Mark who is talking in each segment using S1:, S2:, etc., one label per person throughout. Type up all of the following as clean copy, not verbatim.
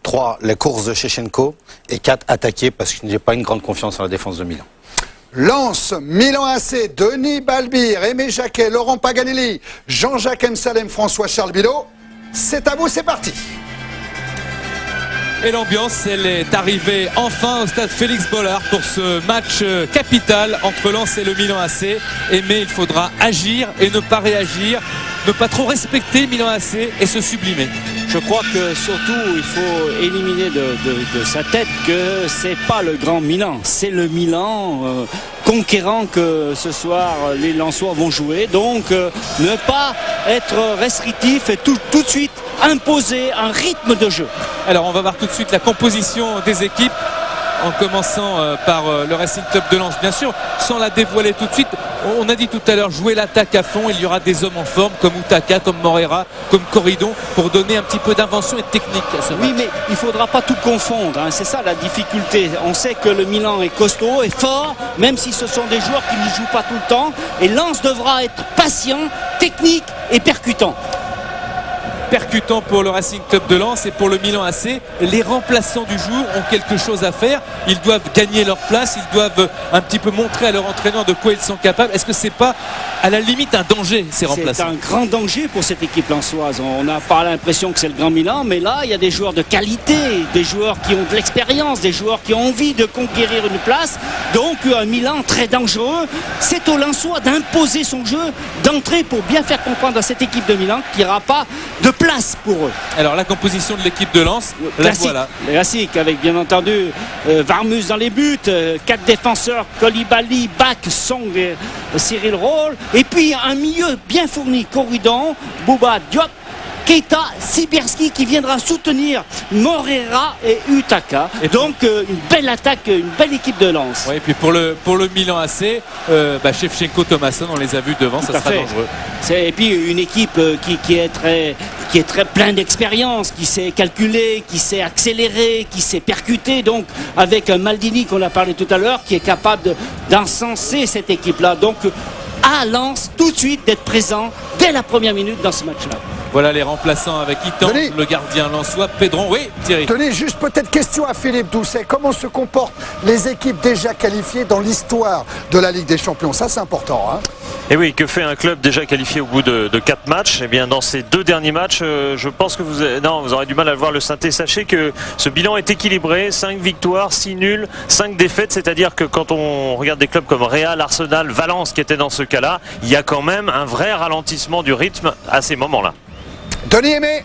S1: 3, les courses de Shevchenko. Et 4, attaquer parce que je n'ai pas une grande confiance en la défense de Milan.
S2: Lens, Milan AC, Denis Balbir, Aimé Jacquet, Laurent Paganelli, Jean-Jacques Msalem, François-Charles Bilot. C'est à vous, c'est parti.
S3: Et l'ambiance, elle est arrivée enfin au stade Félix Bollard pour ce match capital entre Lens et le Milan AC. Mais il faudra agir et ne pas réagir, ne pas trop respecter Milan AC et se sublimer.
S4: Je crois que surtout il faut éliminer de sa tête que c'est pas le grand Milan, c'est le Milan conquérant que ce soir les Lensois vont jouer. Donc ne pas être restrictif et tout de suite imposer un rythme de jeu.
S3: Alors on va voir tout de suite la composition des équipes en commençant par le Racing Club de Lens, bien sûr, sans la dévoiler tout de suite. On a dit tout à l'heure, jouer l'attaque à fond. Il y aura des hommes en forme comme Utaka, comme Morera, comme Corridon pour donner un petit peu d'invention et de technique à ce match.
S4: Oui, mais il ne faudra pas tout confondre, hein. C'est ça la difficulté. On sait que le Milan est costaud et fort, même si ce sont des joueurs qui ne jouent pas tout le temps. Et Lens devra être patient, technique et percutant.
S3: Percutant pour le Racing Club de Lens et pour le Milan AC. Les remplaçants du jour ont quelque chose à faire. Ils doivent gagner leur place. Ils doivent un petit peu montrer à leur entraîneur de quoi ils sont capables. Est-ce que c'est pas à la limite un danger, ces remplaçants?
S4: C'est un grand danger pour cette équipe lensoise. On n'a pas l'impression que c'est le grand Milan, mais là il y a des joueurs de qualité, des joueurs qui ont de l'expérience, des joueurs qui ont envie de conquérir une place. Donc un Milan très dangereux. C'est aux Lensois d'imposer son jeu, d'entrer pour bien faire comprendre à cette équipe de Milan qu'il n'y aura pas de place pour eux.
S3: Alors la composition de l'équipe de Lens,
S4: classique,
S3: voilà.
S4: Classique, avec bien entendu Varmus dans les buts, 4 défenseurs, Koulibaly, Bak, Song et Cyril Roll, et puis un milieu bien fourni, Corridon, Bouba Diop, Keita, Sibierski qui viendra soutenir Morera et Utaka. Et donc une belle attaque, une belle équipe de Lens.
S3: Oui, et puis pour le Milan AC, Shevchenko, Thomasson, on les a vus devant, ça sera dangereux.
S4: Et puis une équipe qui est très plein d'expérience, qui sait calculer, qui sait accélérer, qui sait percuter. Donc avec un Maldini qu'on a parlé tout à l'heure, qui est capable d'encenser cette équipe-là. Donc à Lens, tout de suite d'être présent dès la première minute dans ce match-là.
S3: Voilà les remplaçants avec Itan, le gardien lensois, Pedron. Oui, Thierry.
S2: Tenez, juste peut-être question à Philippe Doucet. Comment se comportent les équipes déjà qualifiées dans l'histoire de la Ligue des Champions? Ça, c'est important, hein.
S5: Et oui, que fait un club déjà qualifié au bout de 4 matchs? Eh bien, dans ces 2 derniers matchs, je pense que vous aurez du mal à le voir, le synthé. Sachez que ce bilan est équilibré, 5 victoires, 6 nuls, 5 défaites. C'est-à-dire que quand on regarde des clubs comme Real, Arsenal, Valence qui étaient dans ce cas-là, il y a quand même un vrai ralentissement du rythme à ces moments-là.
S2: Denis Aimé.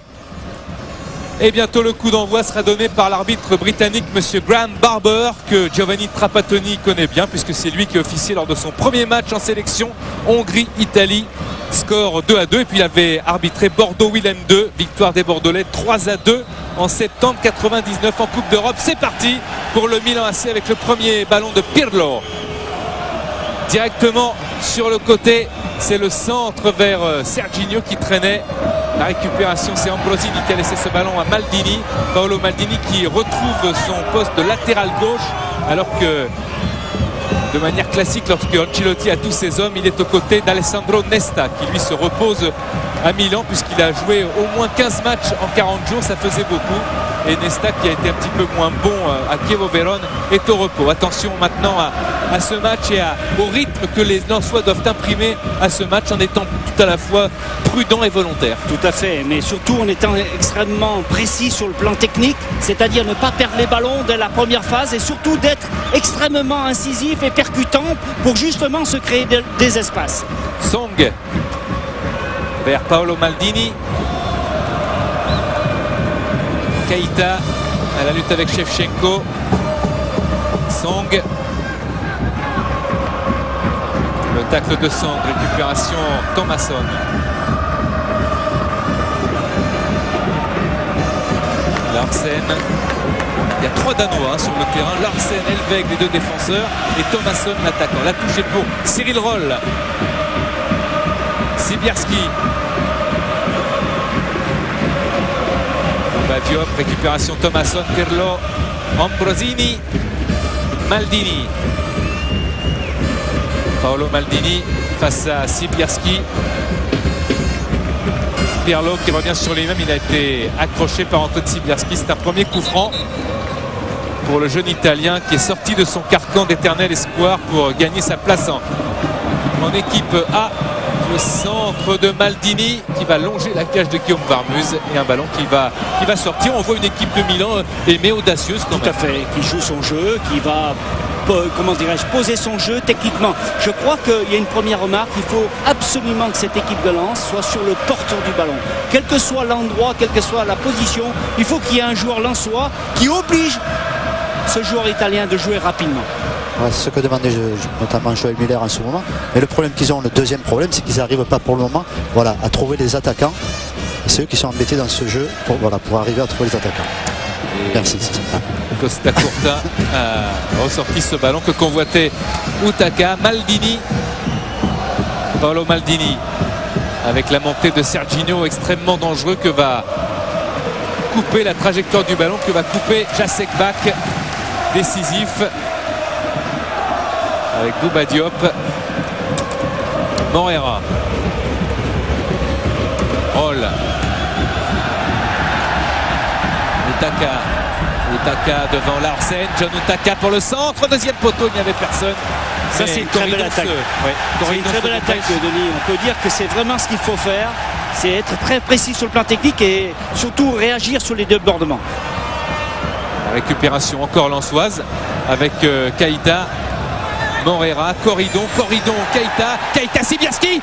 S3: Et bientôt le coup d'envoi sera donné par l'arbitre britannique monsieur Graham Barber, que Giovanni Trapattoni connaît bien puisque c'est lui qui officiait lors de son premier match en sélection Hongrie-Italie, score 2-2. Et puis il avait arbitré Bordeaux-Willem 2, victoire des Bordelais 3-2 en septembre 99 en Coupe d'Europe. C'est parti pour le Milan AC avec le premier ballon de Pirlo. Directement sur le côté, c'est le centre vers Serginho qui traînait. La récupération, c'est Ambrosini qui a laissé ce ballon à Maldini. Paolo Maldini qui retrouve son poste de latéral gauche, alors que de manière classique, lorsque Ancelotti a tous ses hommes, il est aux côtés d'Alessandro Nesta qui lui se repose à Milan puisqu'il a joué au moins 15 matchs en 40 jours, ça faisait beaucoup. Et Nesta, qui a été un petit peu moins bon à Chievo Vérone, est au repos. Attention maintenant à ce match et au rythme que les Lensois doivent imprimer à ce match en étant tout à la fois prudent et volontaire.
S4: Tout à fait, mais surtout en étant extrêmement précis sur le plan technique, c'est-à-dire ne pas perdre les ballons dès la première phase et surtout d'être extrêmement incisif et percutant pour justement se créer des espaces.
S3: Song vers Paolo Maldini. Keita à la lutte avec Shevchenko. Song. Le tacle de Song, récupération Thomasson. Larsen. Il y a 3 Danois sur le terrain. Larsen, Elveg, les 2 défenseurs. Et Thomasson l'attaquant. La touche est pour Cyril Roll. Sibierski. Diop, récupération Thomasson, Pirlo, Ambrosini, Maldini. Paolo Maldini face à Sibierski. Pirlo qui revient sur lui-même. Il a été accroché par Anton Sibierski. C'est un premier coup franc pour le jeune Italien qui est sorti de son carcan d'éternel espoir pour gagner sa place en équipe A. Le centre de Maldini qui va longer la cage de Guillaume Varmuz et un ballon qui va sortir. On voit une équipe de Milan aimée, audacieuse quand même.
S4: Tout à fait, qui joue son jeu, qui va, comment dirais-je, poser son jeu techniquement. Je crois qu'il y a une première remarque, il faut absolument que cette équipe de Lens soit sur le porteur du ballon. Quel que soit l'endroit, quelle que soit la position, il faut qu'il y ait un joueur lensois qui oblige ce joueur italien de jouer rapidement.
S6: Ouais, c'est ce que demandait notamment Joël Muller en ce moment. Mais le problème qu'ils ont, le deuxième problème, c'est qu'ils n'arrivent pas pour le moment à trouver les attaquants. C'est eux qui sont embêtés dans ce jeu pour arriver à trouver les attaquants. Merci.
S3: Costa Curta a ressorti ce ballon que convoitait Utaka. Maldini, Paolo Maldini, avec la montée de Serginho extrêmement dangereux, que va couper la trajectoire du ballon, que va couper Jacek Bak, décisif. Avec Bouba Diop, Morera, Roll, Utaka devant Larsen, John Utaka pour le centre, deuxième poteau, il n'y avait personne.
S4: Ça c'est une très belle attaque. C'est une très belle attaque, Denis. On peut dire que c'est vraiment ce qu'il faut faire, c'est être très précis sur le plan technique et surtout réagir sur les débordements.
S3: La récupération encore lensoise avec Keita. Morera, Corridon, Keita, Sibierski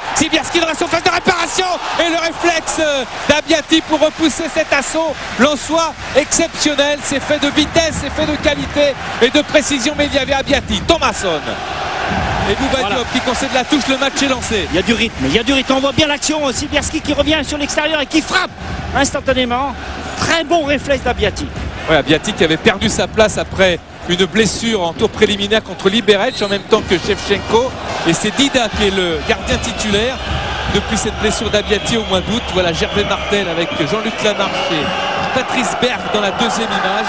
S3: dans la surface de réparation et le réflexe d'Abbiati pour repousser cet assaut. Lensois exceptionnel, c'est fait de vitesse, c'est fait de qualité et de précision, mais il y avait Abbiati, Thomasson et Bouba Diop qui concède la touche, le match est lancé.
S4: Il y a du rythme, on voit bien l'action, Sibierski qui revient sur l'extérieur et qui frappe instantanément. Très bon réflexe d'Abbiati.
S3: Ouais, Abbiati qui avait perdu sa place après une blessure en tour préliminaire contre Liberec en même temps que Shevchenko, et c'est Dida qui est le gardien titulaire depuis cette blessure d'Abbiati au mois d'août. Voilà Gervais Martel avec Jean-Luc Lamarche et Patrice Berg dans la deuxième image.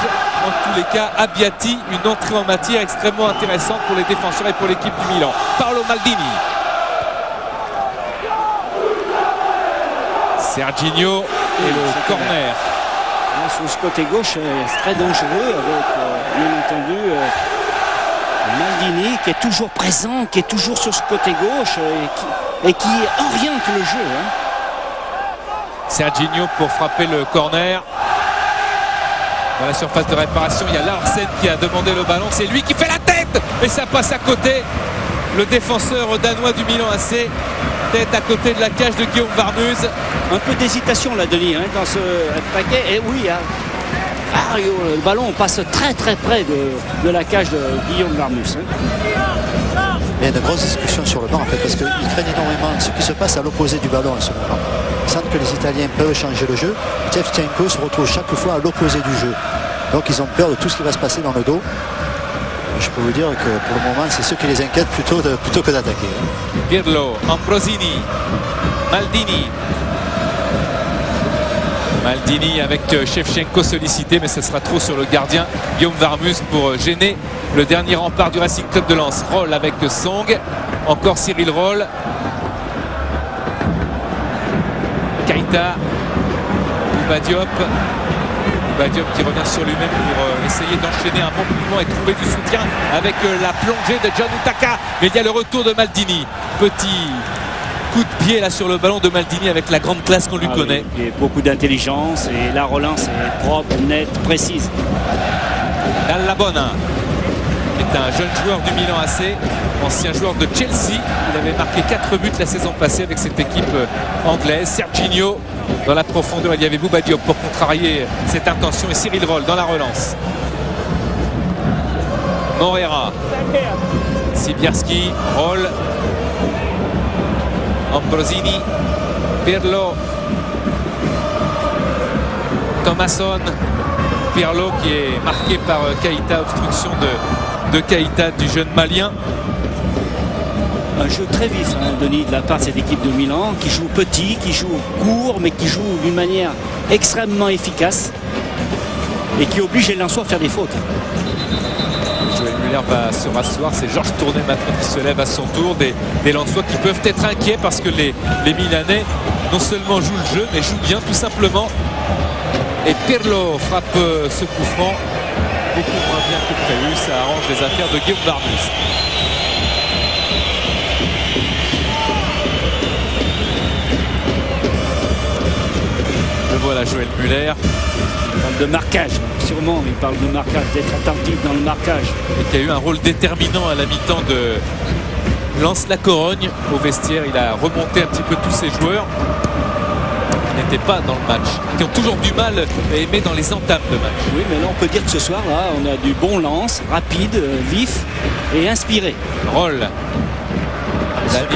S3: En tous les cas, Abbiati, une entrée en matière extrêmement intéressante pour les défenseurs et pour l'équipe du Milan. Paolo Maldini, Serginho et le corner.
S4: Sur ce côté gauche, c'est très dangereux avec, bien entendu, Maldini qui est toujours présent, qui est toujours sur ce côté gauche et qui oriente le jeu.
S3: Serginho pour frapper le corner. Dans la surface de réparation, il y a Larsen qui a demandé le ballon. C'est lui qui fait la tête et ça passe à côté. Le défenseur danois du Milan AC, tête à côté de la cage de Guillaume Varmuz.
S4: Un peu d'hésitation là, Denis, dans ce paquet. Et oui, le ballon passe très très près de la cage de Guillaume Varmuz.
S6: Il y a de grosses discussions sur le banc en fait, parce qu'ils craignent énormément ce qui se passe à l'opposé du ballon en ce moment. Ils sentent que les Italiens peuvent changer le jeu. Shevchenko se retrouve chaque fois à l'opposé du jeu. Donc ils ont peur de tout ce qui va se passer dans le dos. Je peux vous dire que pour le moment, c'est ce qui les inquiète plutôt que d'attaquer.
S3: Pirlo, Ambrosini, Maldini avec Shevchenko sollicité, mais ce sera trop sur le gardien Guillaume Varmuz pour gêner le dernier rempart du Racing Club de Lens. Roll avec Song, encore Cyril Roll, Keita, Bouba Diop qui revient sur lui-même pour essayer d'enchaîner un bon mouvement et trouver du soutien avec la plongée de John Utaka. Mais il y a le retour de Maldini. Petit coup de pied là sur le ballon de Maldini avec la grande classe qu'on lui connaît.
S4: Il y a beaucoup d'intelligence et la relance est propre, nette, précise.
S3: Dall'Abona, qui est un jeune joueur du Milan AC, ancien joueur de Chelsea. Il avait marqué 4 buts la saison passée avec cette équipe anglaise. Serginho dans la profondeur, il y avait Bouba Diop pour contrarier cette intention et Cyril Roll dans la relance. Morera, Sibierski, Roll, Ambrosini, Pirlo, Thomasson, Pirlo qui est marqué par Keita, obstruction de Keita du jeune malien.
S4: Un jeu très vif, Denis, de la part de cette équipe de Milan, qui joue petit, qui joue court, mais qui joue d'une manière extrêmement efficace et qui oblige les Lensois à faire des fautes.
S3: Joël Muller va se rasseoir. C'est Georges Tournet maintenant qui se lève à son tour. Des Lensois qui peuvent être inquiets parce que les Milanais non seulement jouent le jeu, mais jouent bien tout simplement. Et Pirlo frappe ce coup franc beaucoup moins bien que prévu. Ça arrange les affaires de Guillaume Varmus. Le voilà Joël Muller.
S4: Il parle de marquage, sûrement, il parle de marquage, d'être attentif dans le marquage.
S3: Et qui a eu un rôle déterminant à la mi-temps de Lens-la-Corogne. Au vestiaire, il a remonté un petit peu tous ses joueurs qui n'étaient pas dans le match, qui ont toujours du mal à aimer dans les entames de match.
S4: Oui, mais là, on peut dire que ce soir, là, on a du bon lance, rapide, vif et inspiré.
S3: Roll.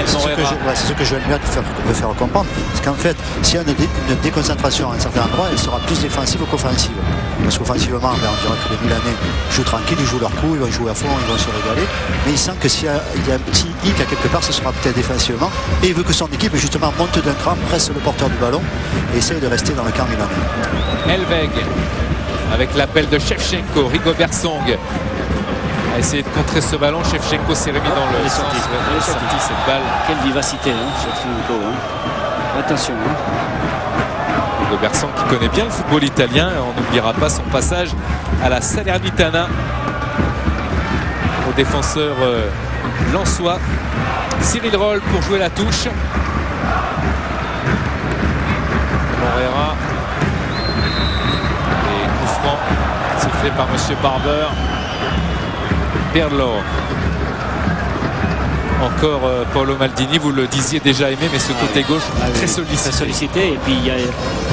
S6: C'est ce que Joël Muller veut faire comprendre. Parce qu'en fait, s'il y a une déconcentration à un certain endroit, elle sera plus défensive qu'offensive. Parce qu'offensivement, on dirait que les Milanais jouent tranquille, ils jouent leur coup, ils vont jouer à fond, ils vont se régaler. Mais il sent que s'il y a un petit hic à quelque part, ce sera peut-être défensivement. Et il veut que son équipe, justement, monte d'un cran, presse le porteur du ballon et essaye de rester dans le camp milanais.
S3: Elveg, avec l'appel de Shevchenko, Rigobert Song a essayé de contrer ce ballon. Shevchenko s'est remis dans le sens. Il est sorti cette balle.
S4: Quelle vivacité, hein, Shevchenko. Hein. Attention. Hein.
S3: Rigobert Song qui connaît bien le football italien. On n'oubliera pas son passage à la Salernitana. Au défenseur lensois. Cyril Roll pour jouer la touche. Morera. Et coup franc sifflé par M. Barber. Pirlo. Encore Paolo Maldini, vous le disiez déjà aimé, mais ce côté gauche très sollicité.
S4: Et puis il y a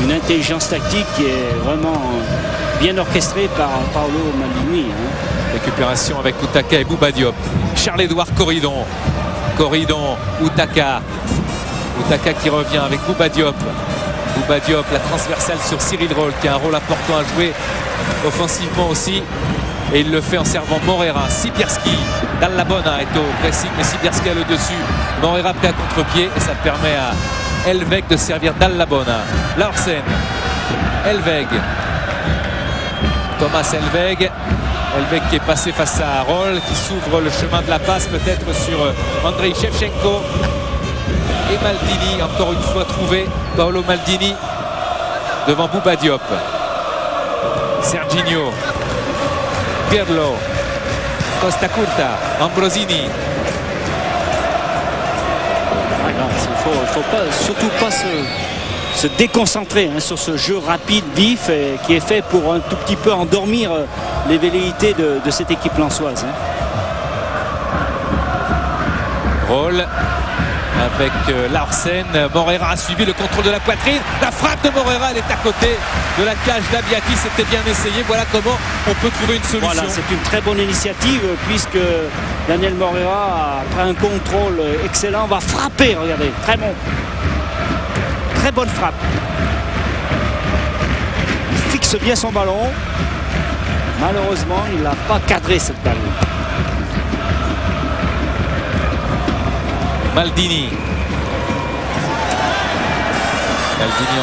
S4: une intelligence tactique qui est vraiment bien orchestrée par Paolo Maldini. Hein.
S3: Récupération avec Utaka et Bouba Diop. Charles-Édouard Corridon. Corridon, Utaka. Utaka qui revient avec Bouba Diop. Bouba Diop, la transversale sur Cyril Roll qui a un rôle important à jouer offensivement aussi. Et il le fait en servant Morera. Sibierski, Dallabona est au pressing, mais Sibierski a le dessus. Morera prêt à contre-pied et ça permet à Elveg de servir Dallabona. Larsen, Elveg, Thomas Elveg. Elveg qui est passé face à Roll, qui s'ouvre le chemin de la passe peut-être sur Andrei Shevchenko. Et Maldini, encore une fois trouvé. Paolo Maldini devant Bouba Diop. Serginho. Pirlo, Costa Curta, Ambrosini.
S4: Il ne faut pas, surtout pas se déconcentrer hein, sur ce jeu rapide, vif, qui est fait pour un tout petit peu endormir les velléités de cette équipe lensoise. Hein.
S3: Roll avec Larsen. Morera a suivi le contrôle de la poitrine. La frappe de Morera, elle est à côté de la cage d'Abbiati. C'était bien essayé. Voilà comment on peut trouver une solution.
S4: Voilà, c'est une très bonne initiative puisque Daniel Morera, après un contrôle excellent, va frapper. Regardez, très bon. Très bonne frappe. Il fixe bien son ballon. Malheureusement, il n'a pas cadré cette balle.
S3: Maldini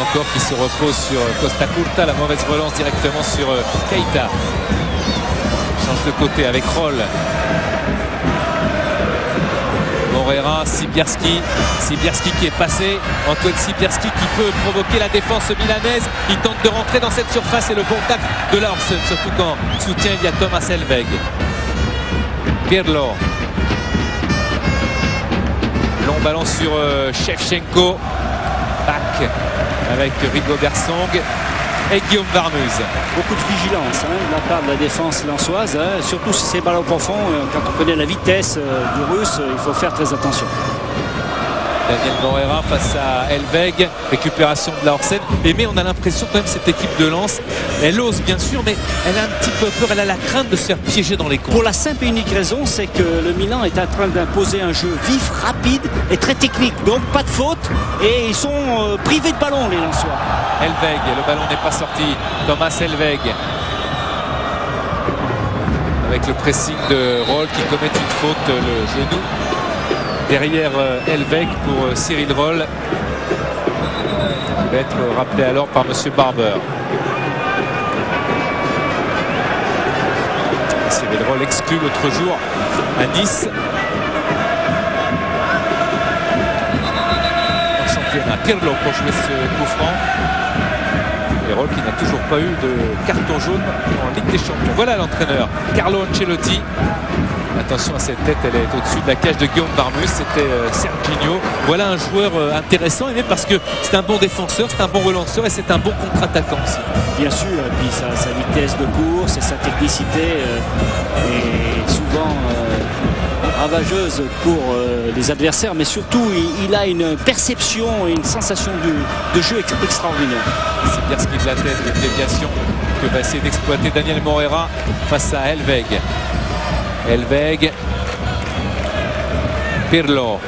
S3: encore qui se repose sur Costa Curta. La mauvaise relance directement sur Keita. Change de côté avec Roll. Morera, Sibierski qui est passé. Antoine Sibierski qui peut provoquer la défense milanaise. Il tente de rentrer dans cette surface et le bon tacle de Larsen, surtout quand soutien il y a Thomas Elveg. Pirlo. Long ballon sur Shevchenko. Back avec Rigobert Song et Guillaume Varmus.
S4: Beaucoup de vigilance hein, de la part de la défense lensoise, hein, surtout si c'est ballon profond. Quand on connaît la vitesse du Russe, il faut faire très attention.
S3: Daniel Morera face à Elveg, récupération de Larsen. Mais on a l'impression quand même cette équipe de Lens, elle ose bien sûr, mais elle a un petit peu peur, elle a la crainte de se faire piéger dans les coins.
S4: Pour la simple et unique raison, c'est que le Milan est en train d'imposer un jeu vif, rapide et très technique. Donc pas de faute et ils sont privés de ballon les Lensois.
S3: Elveg, le ballon n'est pas sorti. Thomas Elveg. Avec le pressing de Roll qui commet une faute, le genou. Derrière Elveg pour Cyril Roll. Il va être rappelé alors par M. Barber. Cyril Erol exclu l'autre jour à Nice. En championnat, Pirlo pour jouer ce coup franc. Erol qui n'a toujours pas eu de carton jaune en Ligue des Champions. Voilà l'entraîneur Carlo Ancelotti. Attention à cette tête, elle est au-dessus de la cage de Guillaume Barmus. C'était Serginho. Voilà un joueur intéressant, aimé parce que c'est un bon défenseur, c'est un bon relanceur et c'est un bon contre-attaquant aussi.
S4: Bien sûr, et puis sa vitesse de course et sa technicité est souvent ravageuse pour les adversaires, mais surtout il a une perception et une sensation de jeu extraordinaire.
S3: C'est bien ce qui est de la tête, des déviations que va essayer d'exploiter Daniel Moreira face à Helveg. Helveg, Pirlo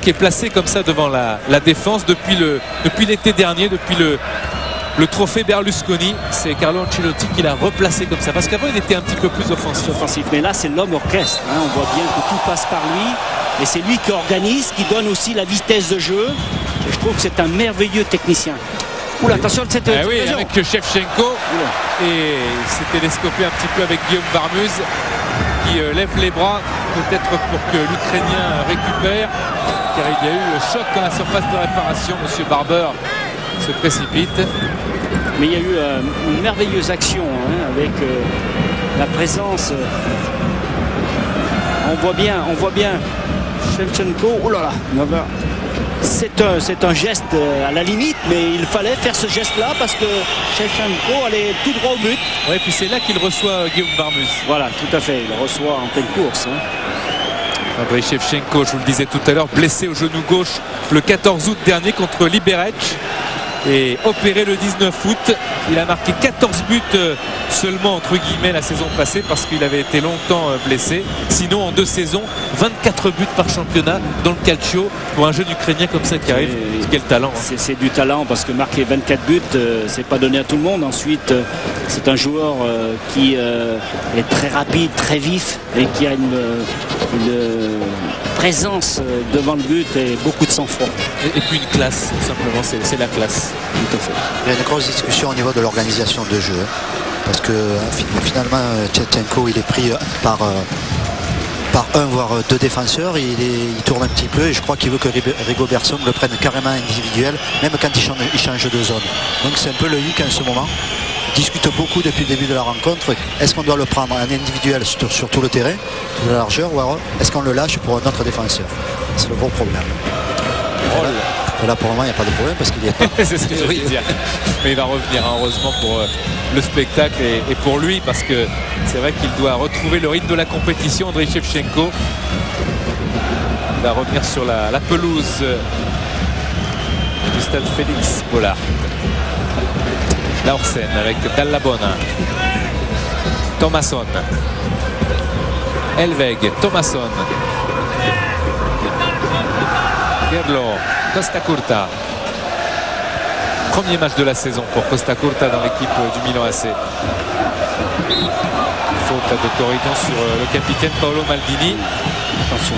S3: qui est placé comme ça devant la défense depuis l'été dernier, depuis le trophée Berlusconi. C'est Carlo Ancelotti qui l'a replacé comme ça parce qu'avant il était un petit peu plus offensif.
S4: Mais là c'est l'homme orchestre, hein. On voit bien que tout passe par lui et c'est lui qui organise, qui donne aussi la vitesse de jeu, et je trouve que c'est un merveilleux technicien. Oula, attention à cette
S3: oui, avec Shevchenko. Et s'est télescopé un petit peu avec Guillaume Barmus qui lève les bras peut-être pour que l'Ukrainien récupère, car il y a eu le choc dans la surface de réparation. Monsieur Barber se précipite.
S4: Mais il y a eu une merveilleuse action, hein, avec la présence. On voit bien Shevchenko. Oh là là, c'est un geste à la limite, mais il fallait faire ce geste-là parce que Shevchenko allait tout droit au but.
S3: Oui, puis c'est là qu'il reçoit Guillaume Barmus.
S4: Voilà, tout à fait, il reçoit en pleine course. Hein.
S3: Andrei Shevchenko, je vous le disais tout à l'heure, blessé au genou gauche le 14 août dernier contre Liberec et opéré le 19 août. Il a marqué 14 buts seulement entre guillemets la saison passée parce qu'il avait été longtemps blessé. Sinon en 2 saisons, 24 buts par championnat dans le calcio pour un jeune Ukrainien comme ça qui arrive. Quel talent, hein.
S4: C'est du talent parce que marquer 24 buts, c'est pas donné à tout le monde. Ensuite, c'est un joueur qui est très rapide, très vif et qui a une présence devant le but et beaucoup de sang-froid.
S3: Et puis une classe, tout simplement, c'est la classe.
S4: Tout à fait.
S6: Il y a une grosse discussion au niveau de l'organisation de jeu, parce que finalement Shevchenko il est pris par un voire 2 défenseurs, il tourne un petit peu et je crois qu'il veut que Rigobertson le prenne carrément individuel, même quand il change de zone. Donc c'est un peu le hic en ce moment. Il discute beaucoup depuis le début de la rencontre. Est-ce qu'on doit le prendre en individuel sur tout le terrain, toute la largeur, ou alors est-ce qu'on le lâche pour un autre défenseur? C'est le gros problème. Là pour le moment il n'y a pas de problème parce qu'il y a
S3: c'est ce que je voulais dire. Mais il va revenir, hein, heureusement pour le spectacle et pour lui, parce que c'est vrai qu'il doit retrouver le rythme de la compétition. Andrei Shevchenko va revenir sur la pelouse du stade Félix Bollard. Larsen avec Dallabona, Thomasson, Helveg, Thomasson, Pirlo, Costa Curta. Premier match de la saison pour Costa Curta dans l'équipe du Milan AC. Faute de Corridon sur le capitaine Paolo Maldini.
S4: Attention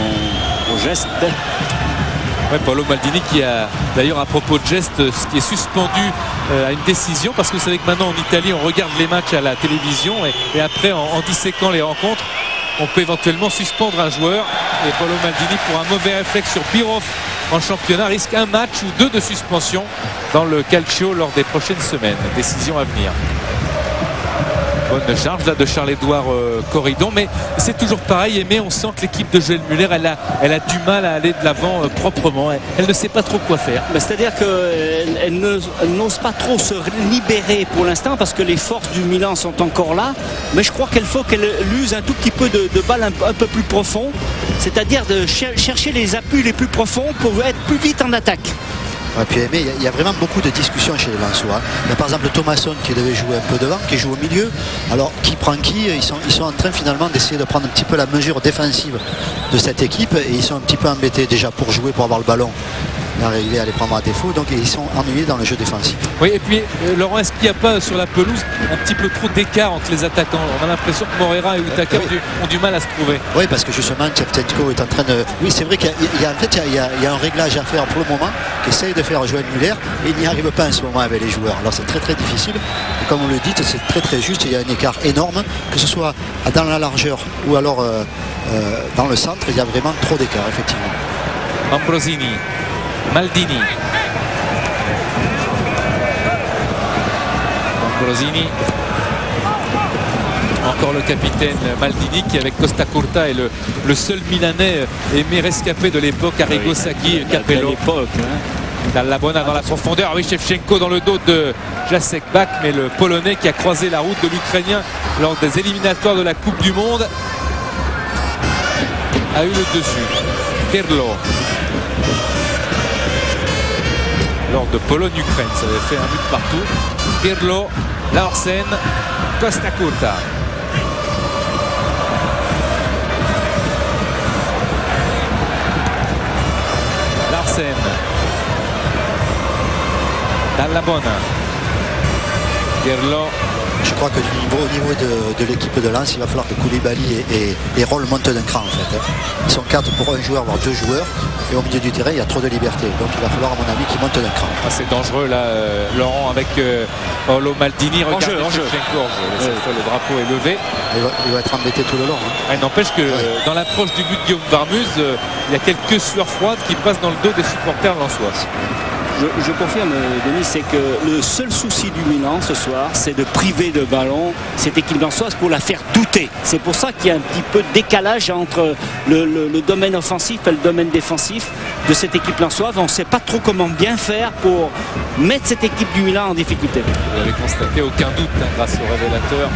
S4: au geste.
S3: Ouais, Paolo Maldini qui a d'ailleurs, à propos de geste, ce qui est suspendu à une décision, parce que vous savez que maintenant en Italie on regarde les matchs à la télévision et après en disséquant les rencontres on peut éventuellement suspendre un joueur, et Paolo Maldini, pour un mauvais réflexe sur Birov en championnat, risque un match ou 2 de suspension dans le calcio lors des prochaines semaines. Décision à venir. Bonne charge là de Charles-Édouard Corridon, mais c'est toujours pareil. Mais on sent que l'équipe de Joël Muller elle a du mal à aller de l'avant proprement. Elle ne sait pas trop quoi faire.
S4: C'est-à-dire qu'elle n'ose pas trop se libérer pour l'instant parce que les forces du Milan sont encore là. Mais je crois qu'il faut qu'elle use un tout petit peu de balles un peu plus profond, c'est-à-dire de chercher les appuis les plus profonds pour être plus vite en attaque.
S6: Ouais, puis, mais il y a vraiment beaucoup de discussions chez les Lensois. Il y a par exemple Thomasson qui devait jouer un peu devant, qui joue au milieu. Alors qui prend qui? Ils sont en train finalement d'essayer de prendre un petit peu la mesure défensive de cette équipe et ils sont un petit peu embêtés déjà pour jouer, pour avoir le ballon. arriver à les prendre à défaut. Donc ils sont ennuyés dans le jeu défensif.
S3: Oui, et puis Laurent, est-ce qu'il n'y a pas sur la pelouse un petit peu trop d'écart entre les attaquants? On a l'impression que Moreira et Whittaker ont du mal à se trouver.
S6: Oui, parce que justement Shevchenko est en train de... Oui, c'est vrai qu'il y a un réglage à faire pour le moment qu'essaye de faire Joël Muller et il n'y arrive pas en ce moment avec les joueurs. Alors c'est très très difficile. Et comme vous le dites, c'est très très juste. Il y a un écart énorme, que ce soit dans la largeur ou alors dans le centre. Il y a vraiment trop d'écart, effectivement.
S3: Ambrosini, Maldini. Ambrosini. Encore le capitaine Maldini qui avec Costa Curta est le seul Milanais aimé rescapé de l'époque, Arrigo Sacchi, Capello. Dall'Abona dans la profondeur, oui, Shevchenko dans le dos de Jacek Bak, mais le Polonais qui a croisé la route de l'Ukrainien lors des éliminatoires de la Coupe du Monde a eu le dessus. Pirlo. Lors de Pologne-Ukraine, ça avait fait un but partout. Pirlo, Larsen, Costa Curta. Larsen. Dall'Abona. Pirlo.
S6: Je crois que au niveau de l'équipe de Lens, il va falloir que Koulibaly et Roll montent d'un cran en fait. Ils sont 4 pour un joueur, voire 2 joueurs. Et au milieu du terrain, il y a trop de liberté. Donc il va falloir à mon avis qu'ils montent d'un cran.
S3: Ah, c'est dangereux là, Laurent, avec Paolo Maldini. Regardez Shevchenko. Le drapeau est levé.
S6: Il va être embêté tout le long. Hein.
S3: Il n'empêche que dans l'approche du but de Guillaume Varmuz, il y a quelques sueurs froides qui passent dans le dos des supporters lensois.
S4: Je confirme, Denis, c'est que le seul souci du Milan ce soir, c'est de priver de ballon cette équipe lensoise pour la faire douter. C'est pour ça qu'il y a un petit peu de décalage entre le domaine offensif et le domaine défensif de cette équipe lensoise. On ne sait pas trop comment bien faire pour mettre cette équipe du Milan en difficulté.
S3: Vous avez constaté aucun doute grâce au révélateur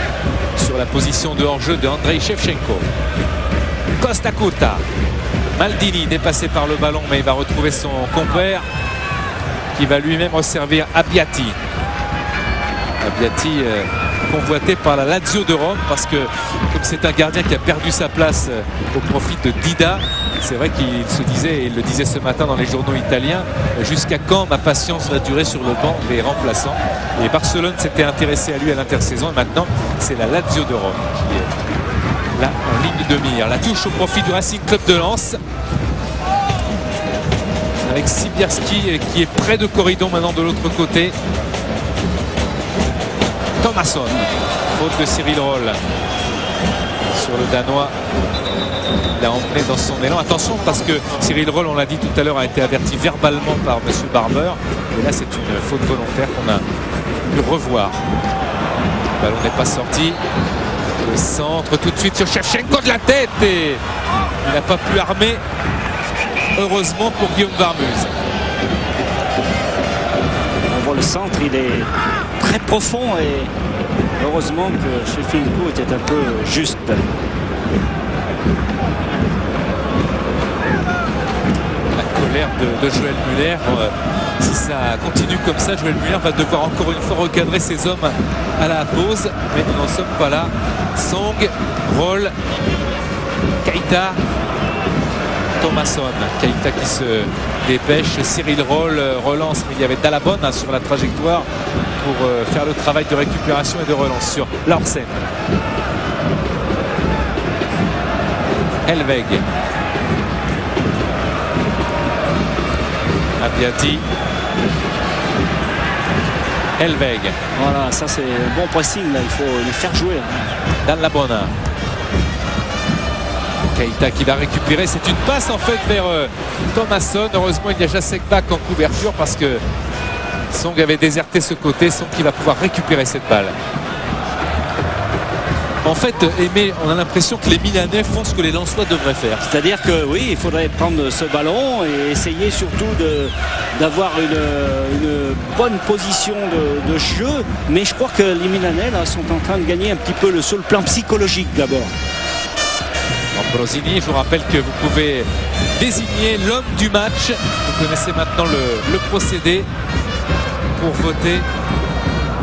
S3: sur la position de hors-jeu de Andrei Shevchenko. Costa Curta. Maldini dépassé par le ballon, mais il va retrouver son compère qui va lui-même resservir Abbiati. Abbiati convoité par la Lazio de Rome parce que comme c'est un gardien qui a perdu sa place au profit de Dida, c'est vrai qu'il se disait, et il le disait ce matin dans les journaux italiens, jusqu'à quand ma patience va durer sur le banc des remplaçants. Et Barcelone s'était intéressé à lui à l'intersaison et maintenant c'est la Lazio de Rome qui est là en ligne de mire. La touche au profit du Racing Club de Lens. Avec Sibierski qui est près de Corridon maintenant de l'autre côté. Thomasson. Faute de Cyril Roll sur le Danois. Il l'a emmené dans son élan. Attention parce que Cyril Roll, on l'a dit tout à l'heure, a été averti verbalement par M. Barber. Et là c'est une faute volontaire qu'on a pu revoir. Le ballon n'est pas sorti. Le centre tout de suite sur Shevchenko de la tête. Et il n'a pas pu armer. Heureusement pour Guillaume Varmuz.
S4: On voit le centre, il est très profond et heureusement que Shevchenko était un peu juste.
S3: La colère de Joël Muller. Si ça continue comme ça, Joël Muller va devoir encore une fois recadrer ses hommes à la pause. Mais nous n'en sommes pas là. Song, Roll, Keita. Thomasson, Keita qui se dépêche, Cyril Roll relance, mais il y avait Dall'Abona sur la trajectoire pour faire le travail de récupération et de relance sur Larsen. Helveg. Abbiati. Helveg.
S4: Voilà, ça c'est un bon pressing, là. Il faut les faire jouer.
S3: Dall'Abona. Keita qui va récupérer, c'est une passe en fait vers Thomasson. Heureusement il y a Jacek Bak en couverture parce que Song avait déserté ce côté. Song qui va pouvoir récupérer cette balle. En fait, Aimé, on a l'impression que les Milanais font ce que les Lensois devraient faire.
S4: C'est-à-dire que oui, il faudrait prendre ce ballon et essayer surtout d'avoir une bonne position de jeu. Mais je crois que les Milanais là, sont en train de gagner un petit peu sur le plan psychologique d'abord.
S3: Ambrosini, je vous rappelle que vous pouvez désigner l'homme du match. Vous connaissez maintenant le procédé pour voter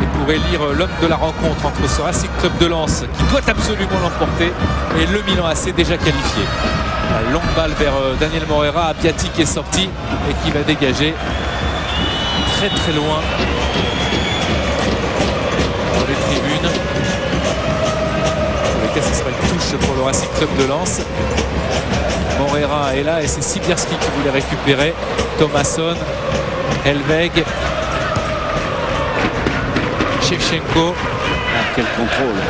S3: et pour élire l'homme de la rencontre entre ce Racing Club de Lens qui doit absolument l'emporter et le Milan AC déjà qualifié. La longue balle vers Daniel Morera, Appiati qui est sorti et qui va dégager très très loin dans les tribunes. Dans les cas, ce sera une touche pour le Racing Club de Lens. Morera est là et c'est Sibierski qui voulait récupérer. Thomasson, Helveg, Shevchenko.
S4: Ah, quel contrôle.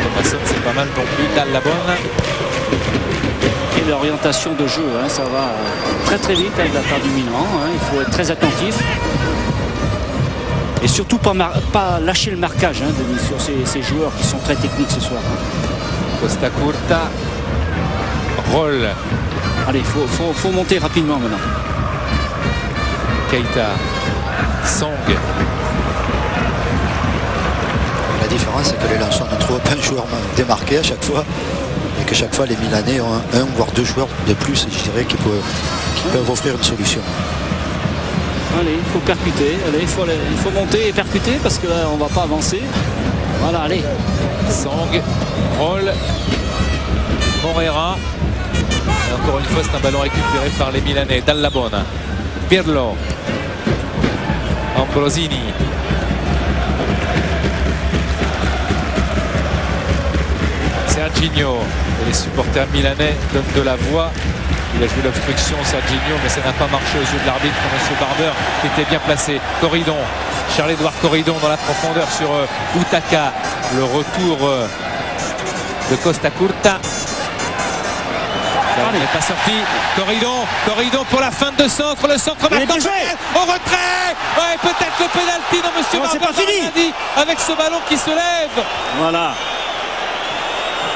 S3: Thomasson, c'est pas mal non plus. Dallabonne.
S4: Et l'orientation de jeu, hein, ça va très très vite avec la part du Milan. Hein, il faut être très attentif. Et surtout pas lâcher le marquage, hein, Denis, sur ces joueurs qui sont très techniques ce soir. Hein.
S3: Costa Curta. Roll.
S4: Allez, faut monter rapidement maintenant.
S3: Keita. Song.
S6: La différence, c'est que les Lensois ne trouvent pas un joueur démarqué à chaque fois. Et que chaque fois, les Milanais ont un voire deux joueurs de plus, je dirais, qui peuvent offrir une solution.
S4: Allez, il faut percuter. Allez, il faut monter et percuter parce que là, on ne va pas avancer. Voilà, allez.
S3: Song. Roll. Morera. Et encore une fois, c'est un ballon récupéré par les Milanais. Dallabonne. Pirlo. Ambrosini. Serginho. Et les supporters milanais donnent de la voix. Il a joué l'obstruction, Serginho, mais ça n'a pas marché aux yeux de l'arbitre pour M. Barber, qui était bien placé. Corridon. Charles-Édouard Corridon dans la profondeur sur Utaka. Le retour de Costa Curta. Il n'est pas sorti. Corridon pour la fin de centre. Le centre maintenant au retrait. Ouais, peut-être le pénalty. Non, monsieur
S4: c'est
S3: Barber
S4: pas fini.
S3: dit avec ce ballon qui se lève.
S4: Voilà.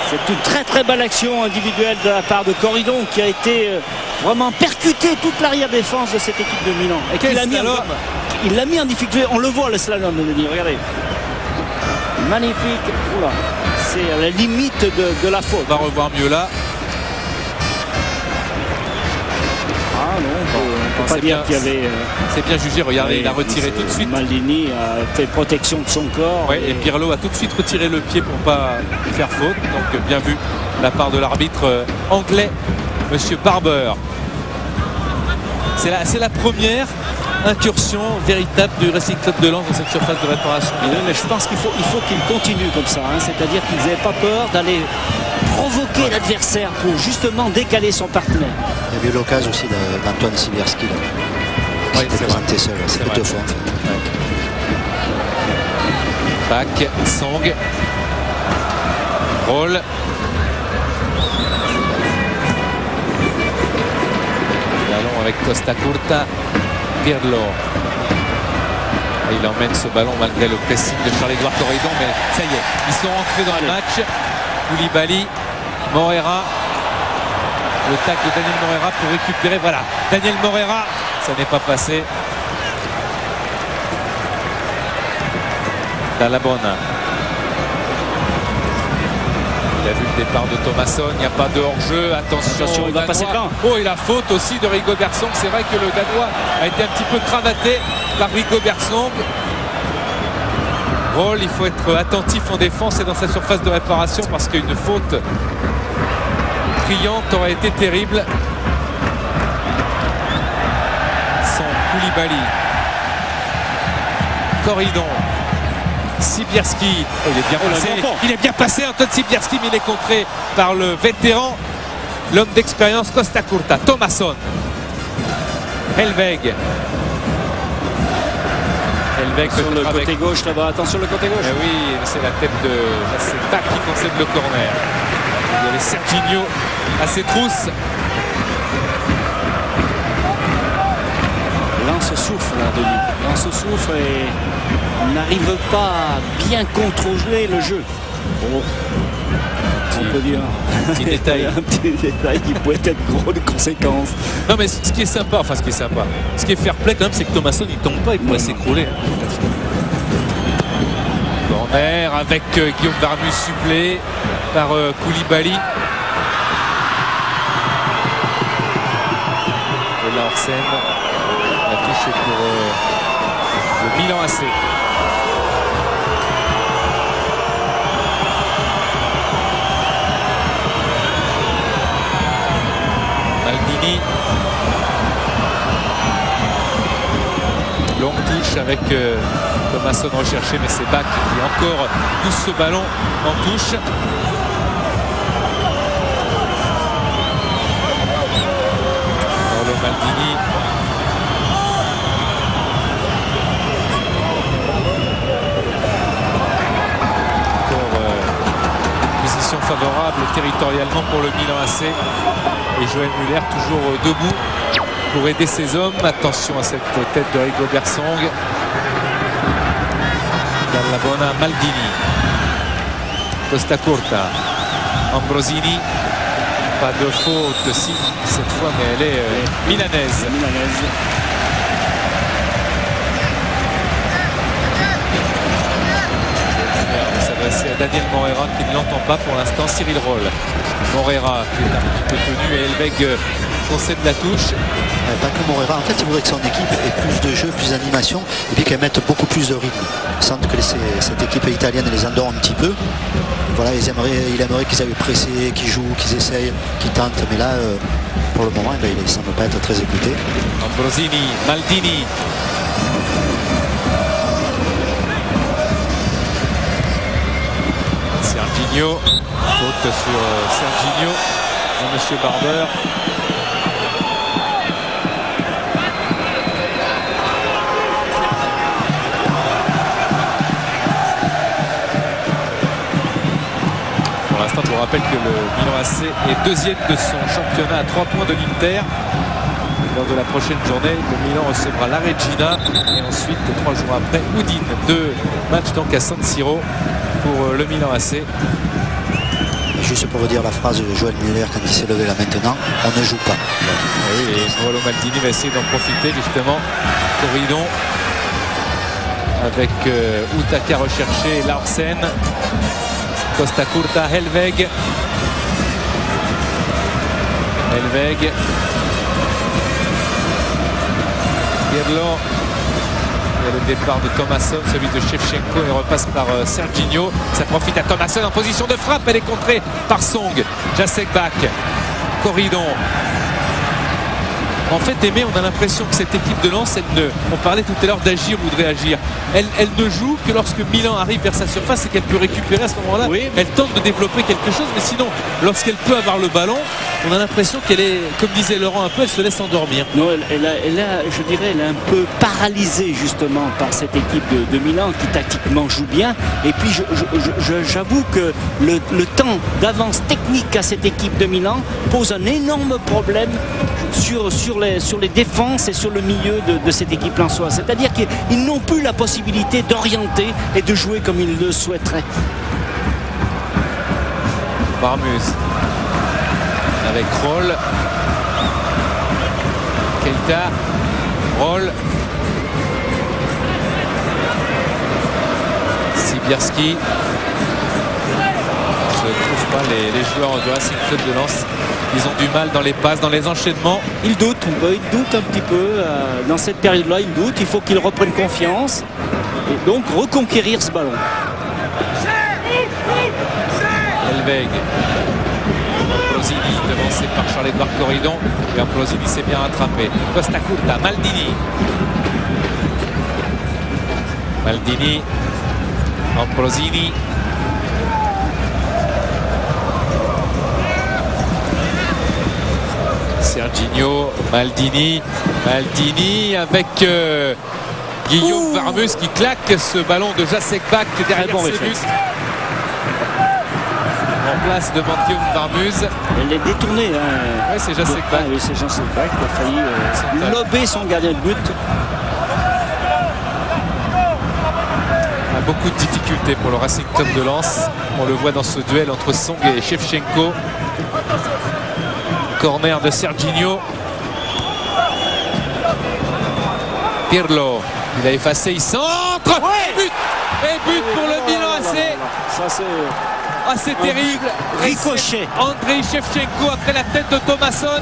S4: C'est une très très belle action individuelle de la part de Corridon qui a été vraiment percuté toute l'arrière défense de cette équipe de Milan. Et il l'a mis en difficulté. On le voit le slalom, Denis. Regardez. Magnifique. Oula. C'est à la limite de la faute.
S3: On va revoir mieux là.
S4: Ah non, on peut pas dire qu'il y avait...
S3: c'est bien jugé, regardez, il a retiré tout de suite.
S4: Maldini a fait protection de son corps.
S3: Ouais, et Pirlo a tout de suite retiré le pied pour ne pas faire faute. Donc bien vu de la part de l'arbitre anglais, monsieur Barber. C'est la première incursion véritable du Racing Club de Lens dans cette surface de réparation.
S4: Oui, mais je pense qu'il faut qu'il continue comme ça. Hein. C'est-à-dire qu'ils n'avaient pas peur d'aller provoquer l'adversaire pour justement décaler son partenaire.
S6: Il y a eu l'occasion aussi d'Antoine Sibierski qui s'était présenté seul. C'était deux fois en fait.
S3: Back, Song, Roll. Ballon avec Costa Curta, Pirlo. Il emmène ce ballon malgré le pressing de Charles-Édouard Corridon, mais ça y est, ils sont rentrés dans le match. Koulibaly, Morera. Le tac de Daniel Morera pour récupérer. Voilà, Daniel Morera, ça n'est pas passé. Dallabonne. Il a vu le départ de Thomasson, il n'y a pas de hors-jeu. Attention,
S4: il va passer devant.
S3: Oh, et la faute aussi de Rigobert Song. C'est vrai que le Danois a été un petit peu cravaté par Rigobert Song. Roll, il faut être attentif en défense et dans sa surface de réparation parce qu'une faute criante aurait été terrible. Sans Koulibaly. Corridon. Sibierski. Oh, il est bien passé. Il est bien passé, Antoine Sibierski, mais il est contré par le vétéran, l'homme d'expérience Costa Curta. Thomasson. Helveg. Helveg
S4: sur le côté gauche là-bas. Attention le côté gauche.
S3: Eh oui, c'est la tête de... C'est Bac qui concède le corner. Il y avait Serginho à ses trousses.
S4: Lens souffle là, Denis. Lens souffle et n'arrive pas à bien contrôler le jeu. Oh. On peut dire
S3: un petit détail.
S4: Un petit détail qui pourrait être gros de conséquences.
S3: Non mais ce qui est sympa, ce qui est fair play quand même, c'est que Thomasson il tombe pas, il pourrait s'écrouler. Corner avec Guillaume Varmus supplé par Koulibaly. Et là hors scène, la touche est pour le Milan AC. avec Thomasson recherché, mais c'est Bach qui encore pousse ce ballon en touche. Paolo Maldini. Position favorable territorialement pour le Milan AC. Et Joël Muller toujours debout pour aider ses hommes. Attention à cette tête de Rigobert Song. Dall'Abona Maldini. Costa Curta. Ambrosini. Pas de faute si cette fois, mais elle est milanaise. S'adresser à Daniel Morera qui ne l'entend pas pour l'instant. Cyril Roll. Morera qui est un petit peu tenu et Helveg concède la touche.
S6: Pas que Morera, en fait il voudrait que son équipe ait plus de jeu, plus d'animation et puis qu'elle mette beaucoup plus de rythme. Ils sentent que cette équipe italienne les endort un petit peu. Voilà, il aimerait qu'ils aillent presser, qu'ils jouent, qu'ils essayent, qu'ils tentent, mais là pour le moment il ne semble pas être très écouté.
S3: Ambrosini, Maldini. Serginho, faute sur Serginho et Monsieur Barber. Pour l'instant, je vous rappelle que le Milan AC est deuxième de son championnat à 3 points de l'Inter. Lors de la prochaine journée, le Milan recevra la Regina et ensuite 3 jours après Udine. 2 matchs donc à San Siro pour le Milan AC.
S6: Juste pour vous dire la phrase de Joël Muller quand il s'est levé là maintenant, on ne joue pas.
S3: Oui, et Paolo Maldini va essayer d'en profiter justement. Corridon avec Utaka recherché, Larsen, Costa Curta, Helveg. Pirlo. Il y a le départ de Thomasson, celui de Shevchenko et repasse par Serginho. Ça profite à Thomasson en position de frappe. Elle est contrée par Song. Jacek Bach. Corridon. En fait, Aimé, on a l'impression que cette équipe de Lens, on parlait tout à l'heure d'agir ou de réagir. Elle ne joue que lorsque Milan arrive vers sa surface et qu'elle peut récupérer à ce moment-là. Oui. Elle tente de développer quelque chose, mais sinon, lorsqu'elle peut avoir le ballon, on a l'impression qu'elle est, comme disait Laurent un peu, elle se laisse endormir.
S4: Non, elle est un peu paralysée justement par cette équipe de Milan qui tactiquement joue bien. Et puis j'avoue que le temps d'avance technique à cette équipe de Milan pose un énorme problème sur les défenses et sur le milieu de cette équipe lensoise. C'est-à-dire qu'ils n'ont plus la possibilité d'orienter et de jouer comme ils le souhaiteraient.
S3: Barmus avec Roll. Keita. Roll. Sibierski. Je ne trouve pas les joueurs du Racing Club de Lens. Ils ont du mal dans les passes, dans les enchaînements.
S4: Ils doutent un petit peu. Dans cette période-là, ils doutent. Il faut qu'ils reprennent confiance et donc reconquérir ce ballon.
S3: Helveg. Ambrosini devancé par Charles-Édouard Corridon. Et Ambrosini s'est bien rattrapé. Costa Curta, Maldini. Ambrosini. Serginho, Maldini avec Guillaume Varmus qui claque ce ballon de Jacek Bach derrière ses buts. En place devant Guillaume Varmus.
S4: Elle est détournée. Hein.
S3: Oui, c'est Jacek Bach.
S4: Oui, c'est Jacek Bach qui a failli lober son gardien de but.
S3: Beaucoup de difficultés pour le Racing Club de Lens. On le voit dans ce duel entre Song et Shevchenko. Corner de Serginho. Pirlo. Il a effacé, il centre. Ouais. Et but pour le Milan AC.
S4: Ça c'est...
S3: c'est terrible.
S4: Ricochet.
S3: Andrei Shevchenko après la tête de Thomasson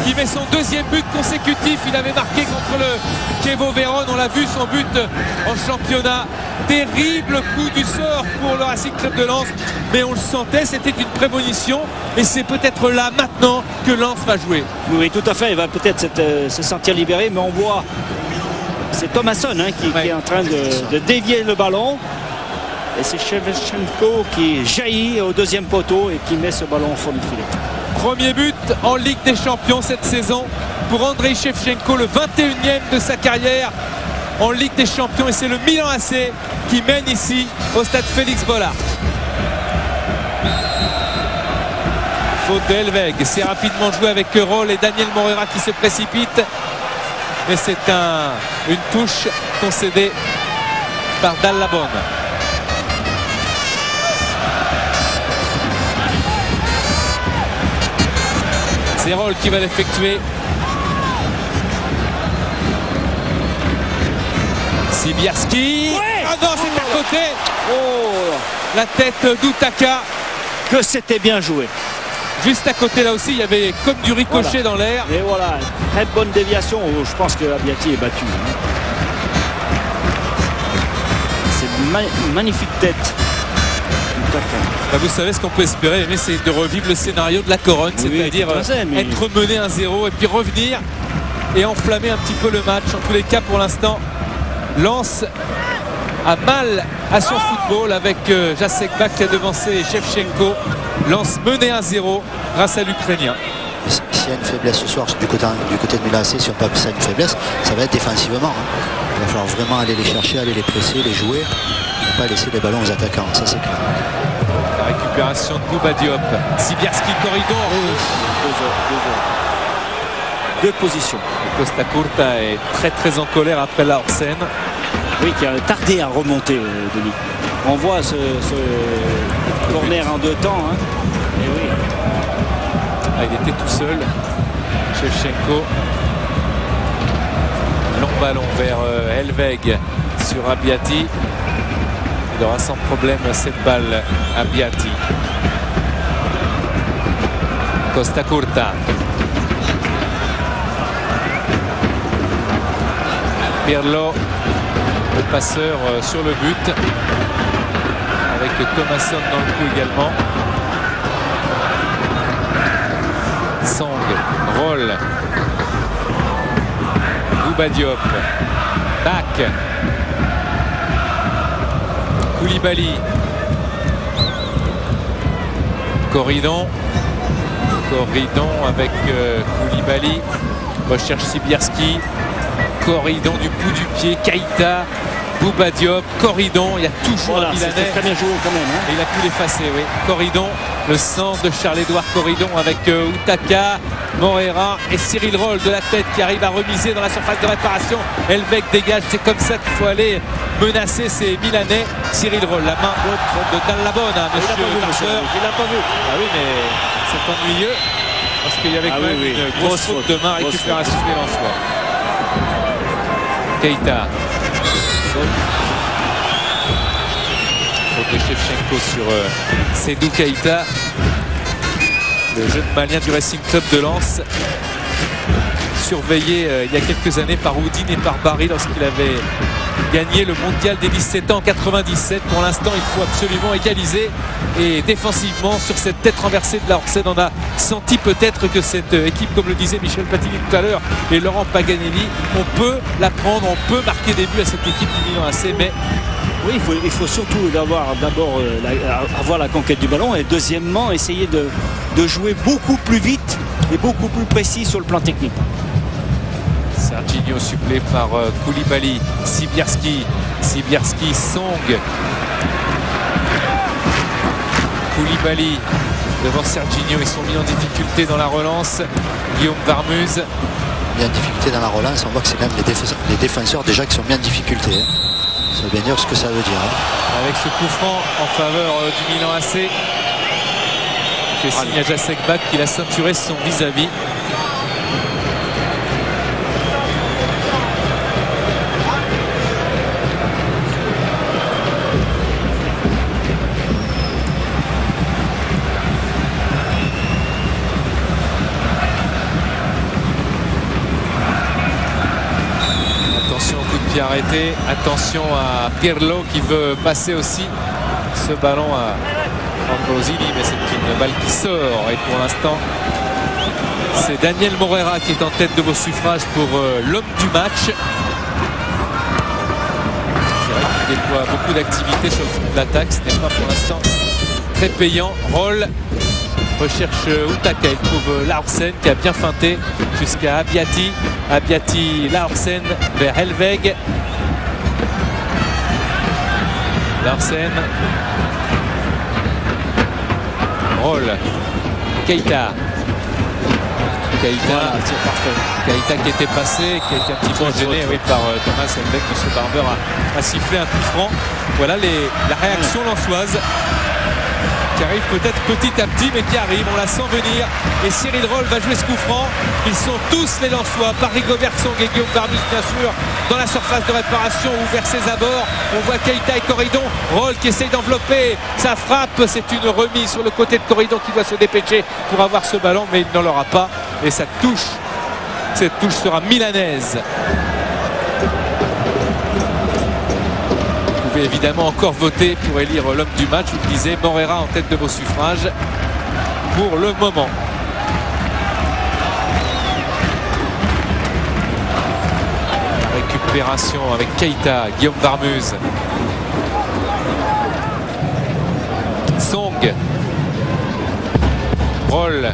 S3: qui met son deuxième but consécutif. Il avait marqué contre le Chievo Vérone. On l'a vu, son but en championnat. Terrible coup du sort pour le Racing Club de Lens. Mais on le sentait, c'était une prémonition. Et c'est peut-être là, maintenant, que Lens va jouer.
S4: Oui, tout à fait. Il va peut-être se sentir libéré. Mais on voit c'est Thomasson qui est en train de dévier le ballon. Et c'est Shevchenko qui jaillit au deuxième poteau et qui met ce ballon au fond du filet.
S3: Premier but en Ligue des Champions cette saison pour Andrei Shevchenko, le 21e de sa carrière en Ligue des Champions. Et c'est le Milan AC qui mène ici au stade Félix Bollard. Faute de Helveg, c'est rapidement joué avec Roll et Daniel Morera qui se précipite. Mais c'est une touche concédée par Dallabon. C'est Roll qui va l'effectuer. Sibierski.
S4: Ouais.
S3: Ah non, c'est à côté. Oh, la tête d'Utaka.
S4: Que c'était bien joué.
S3: Juste à côté là aussi, il y avait comme du ricochet dans l'air.
S4: Et voilà, très bonne déviation. Je pense que Abbiati est battu. C'est une magnifique tête.
S3: Bah, vous savez ce qu'on peut espérer, mais c'est de revivre le scénario de la Corogne, c'est-à-dire être mené 1-0 et puis revenir et enflammer un petit peu le match. En tous les cas, pour l'instant, Lens a mal à son football avec Jacek Bak qui a devancé Shevchenko. Lens mené 1-0 grâce à l'Ukrainien.
S6: S'il y a une faiblesse ce soir du côté de Milan AC, si on peut appeler ça une faiblesse, ça va être défensivement. Il va falloir vraiment aller les chercher, aller les presser, les jouer, ne pas laisser les ballons aux attaquants, ça c'est clair.
S3: La récupération de Bouba Diop. Sibierski, corridor.
S4: Deux positions.
S3: Costa Curta est très très en colère après la hors-scène.
S4: Oui, qui a tardé à remonter, Denis. On voit ce corner en deux temps. Et oui.
S3: Ah, il était tout seul. Shevchenko. Long ballon vers Helveg sur Abbiati. Il aura sans problème cette balle Abbiati. Costa Curta. Pirlo, le passeur sur le but. Avec Thomasson dans le coup également. Song, Roll. Bouba Diop. Bak. Koulibaly. Corridon avec Koulibaly. Recherche Sibierski. Corridon du bout du pied. Keita. Bouba Diop. Corridon. Il y a toujours un Milanais.
S4: Très bien joué quand même.
S3: Et il a pu l'effacer, oui. Corridon. Le centre de Charles-Édouard Corridon avec Utaka, Morera et Cyril Roll de la tête qui arrive à remiser dans la surface de réparation. Helveg dégage. C'est comme ça qu'il faut aller menacer ces Milanais. Cyril Roll, la main de Dallabon, monsieur Tarcheur.
S4: Il l'a pas vu.
S3: Ah oui, mais c'est ennuyeux parce qu'il y avait quand même une grosse faute de main, récupération des Lensois. Keita. Faute de Shevchenko sur Seydou Keita. Le jeune malien du Racing Club de Lens, surveillé il y a quelques années par Houdin et par Barry lorsqu'il avait gagné le mondial des 17 ans en 97. Pour l'instant, il faut absolument égaliser. Et défensivement, sur cette tête renversée de la hors-scène, on a senti peut-être que cette équipe, comme le disait Michel Platini tout à l'heure et Laurent Paganelli, on peut la prendre, on peut marquer des buts à cette équipe du Milan AC, mais
S4: oui, il faut surtout d'abord avoir la conquête du ballon et deuxièmement essayer de jouer beaucoup plus vite et beaucoup plus précis sur le plan technique.
S3: Serginho supplé par Koulibaly, Sibierski, Song. Koulibaly devant Serginho, ils sont mis en difficulté dans la relance. Guillaume Varmuz.
S6: Mis en difficulté dans la relance, on voit que c'est quand même les défenseurs déjà qui sont mis en difficulté. Ça veut bien dire ce que ça veut dire.
S3: Avec ce coup franc en faveur du Milan AC. Il fait signe à Jacek Bak qu'il a ceinturé son vis-à-vis. Arrêté. Attention à Pirlo qui veut passer aussi ce ballon à Ambrosini, mais c'est une balle qui sort et pour l'instant c'est Daniel Morera qui est en tête de vos suffrages pour l'homme du match. déploie beaucoup d'activités sur le front de l'attaque. Ce n'est pas pour l'instant très payant. Roll recherche Utaka, il trouve Larsen qui a bien feinté jusqu'à Abbiati. Abbiati, Larsen vers Helveg. Larsen. Roll. Keita. Keita qui était passé, qui a été un petit peu gêné par Thomas Helveg. M. Barber a sifflé un coup franc. Voilà la réaction lensoise qui arrive peut-être petit à petit, mais qui arrive, on la sent venir. Et Cyril Roll va jouer ce coup franc. Ils sont tous les Lensois, par Rigobert Song et Guillaume Varmus bien sûr, dans la surface de réparation ou vers ses abords. On voit Keita et Corridon. Roll qui essaye d'envelopper sa frappe, c'est une remise sur le côté de Corridon qui doit se dépêcher pour avoir ce ballon, mais il n'en l'aura pas. Et ça touche, cette touche sera milanaise. Vous pouvez évidemment encore voter pour élire l'homme du match. Vous me disiez Morera en tête de vos suffrages pour le moment. Récupération avec Keita, Guillaume Varmus. Song. Roll.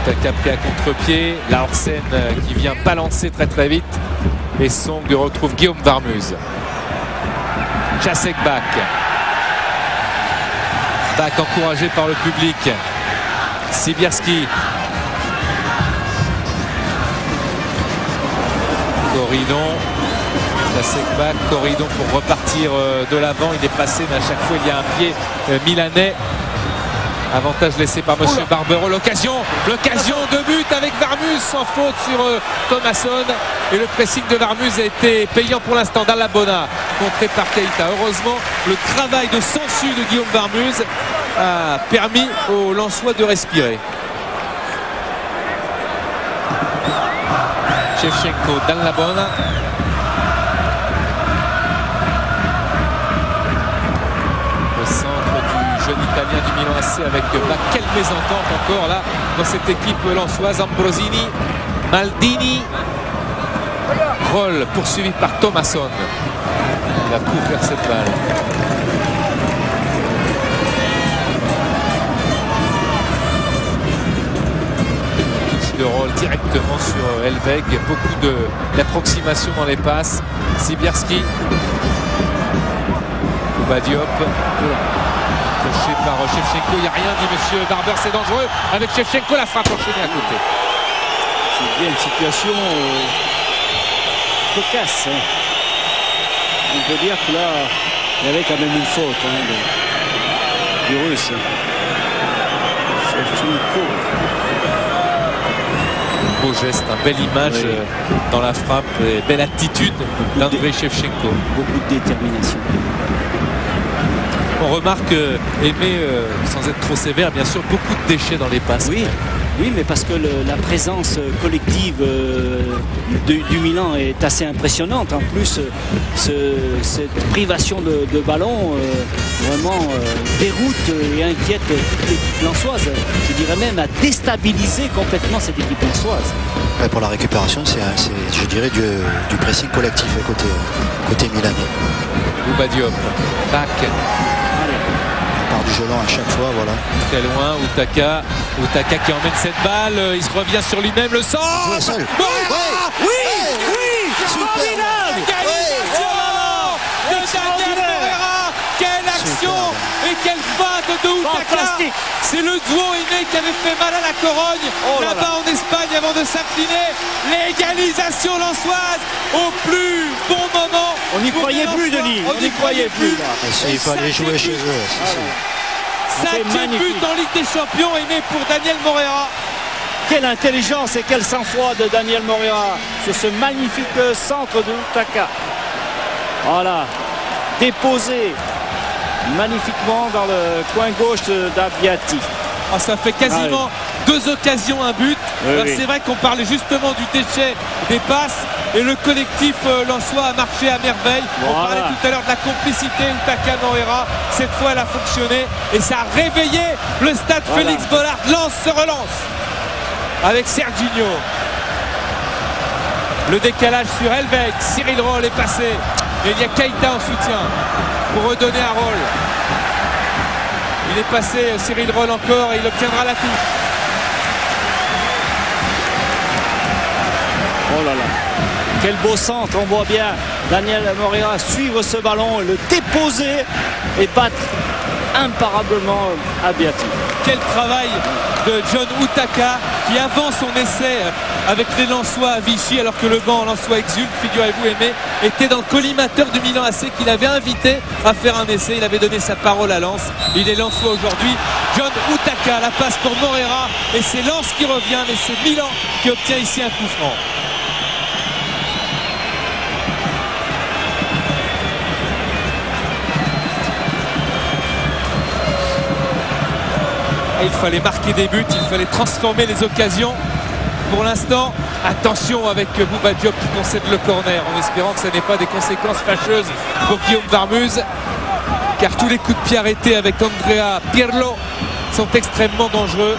S3: Utaka pris à contre-pied. Larsen qui vient balancer très vite. Et Song retrouve Guillaume Varmus. Jacek Bak. Bak encouragé par le public. Sibierski. Corridon. Jacek Bak. Corridon pour repartir de l'avant. Il est passé, mais à chaque fois il y a un pied milanais. Avantage laissé par M. Barbero. L'occasion de but avec Varmus sans faute sur Thomasson. Et le pressing de Varmus a été payant pour l'instant. Dallabona contré par Keita. Heureusement, le travail de sensu de Guillaume Varmus a permis aux Lensois de respirer. Shevchenko, Dallabona. Jeune italien du Milan AC avec quelle mésentente encore là dans cette équipe lensoise. Ambrosini, Maldini, Roll poursuivi par Thomasson. Il va couvrir cette balle. Touche de Roll directement sur Helveg. Beaucoup d'approximation dans les passes. Sibierski, Diop. Touché par Shevchenko, il n'y a rien dit monsieur Barber, c'est dangereux avec Shevchenko, la frappe enchaînée à côté.
S4: C'est bien une situation cocasse. Hein. On peut dire que là, il y avait quand même une faute du Russe. Shevchenko.
S3: Beau geste, une belle image dans la frappe, et belle attitude d'Andrei Shevchenko.
S4: Beaucoup de détermination.
S3: On remarque Aimé, sans être trop sévère, bien sûr, beaucoup de déchets dans les passes.
S4: Oui, mais parce que la présence collective du Milan est assez impressionnante. En plus, cette privation de ballon vraiment déroute et inquiète toute l'équipe lensoise. Je dirais même à déstabiliser complètement cette équipe lensoise.
S6: Ouais, pour la récupération, c'est je dirais du pressing collectif côté milanais.
S3: Bouba Diop, Bak.
S6: Part du gelon à chaque fois, voilà.
S3: Très loin, Utaka qui emmène cette balle, il se revient sur lui-même, le centre.
S4: Oui, formidable.
S3: De Daniel Morera, quelle action et quelle feinte de Utaka. C'est le duo Aimé qui avait fait mal à la Corogne là-bas en Espagne avant de s'incliner. L'égalisation lensoise au plus bon moment.
S4: On n'y croyait plus, Denis. On n'y croyait plus.
S6: Il fallait jouer chez eux.
S3: 5e but en Ligue des Champions, Aimé, pour Daniel Morera.
S4: Quelle intelligence et quel sang-froid de Daniel Morera sur ce magnifique centre de Utaka. Voilà, déposé magnifiquement dans le coin gauche d'Abbiati.
S3: Ça fait quasiment 2 occasions, un but. C'est vrai qu'on parlait justement du déchet des passes et le collectif lensois a marché à merveille. On parlait tout à l'heure de la complicité Utaka-Morera. Cette fois elle a fonctionné et ça a réveillé le stade Félix Bollard. Lens se relance avec Serginho. Le décalage sur Helveg. Cyril Roll est passé. Et il y a Keita en soutien pour redonner à Roll. Il est passé, Cyril Roll encore, et il obtiendra la touche.
S4: Oh là là. Quel beau centre, on voit bien Daniel Moreira suivre ce ballon, le déposer et battre imparablement Abbiati.
S3: Quel travail de John Utaka qui avant son essai avec les Lensois à Vichy, alors que le banc Lensois exulte, figurez-vous, Aimé, était dans le collimateur du Milan AC qu'il avait invité à faire un essai. Il avait donné sa parole à Lens. Il est Lensois aujourd'hui. John Utaka, la passe pour Moreira, et c'est Lens qui revient, mais c'est Milan qui obtient ici un coup franc. Et il fallait marquer des buts, il fallait transformer les occasions. Pour l'instant, attention avec Bouba Diop qui concède le corner, en espérant que ça n'ait pas des conséquences fâcheuses pour Guillaume Varmuz, car tous les coups de pied arrêtés avec Andrea Pirlo sont extrêmement dangereux.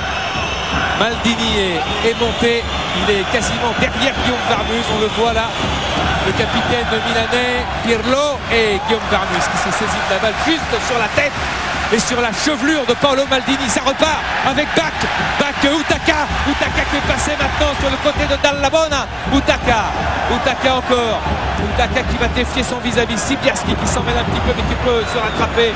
S3: Maldini est monté, il est quasiment derrière Guillaume Varmuz, on le voit là, le capitaine milanais Pirlo et Guillaume Varmuz qui se saisit de la balle juste sur la tête et sur la chevelure de Paolo Maldini. Ça repart avec Bak Utaka qui est passé maintenant sur le côté de Dall'Abona. Utaka encore. Utaka qui va défier son vis-à-vis. Sibierski qui s'en mêle un petit peu mais qui peut se rattraper.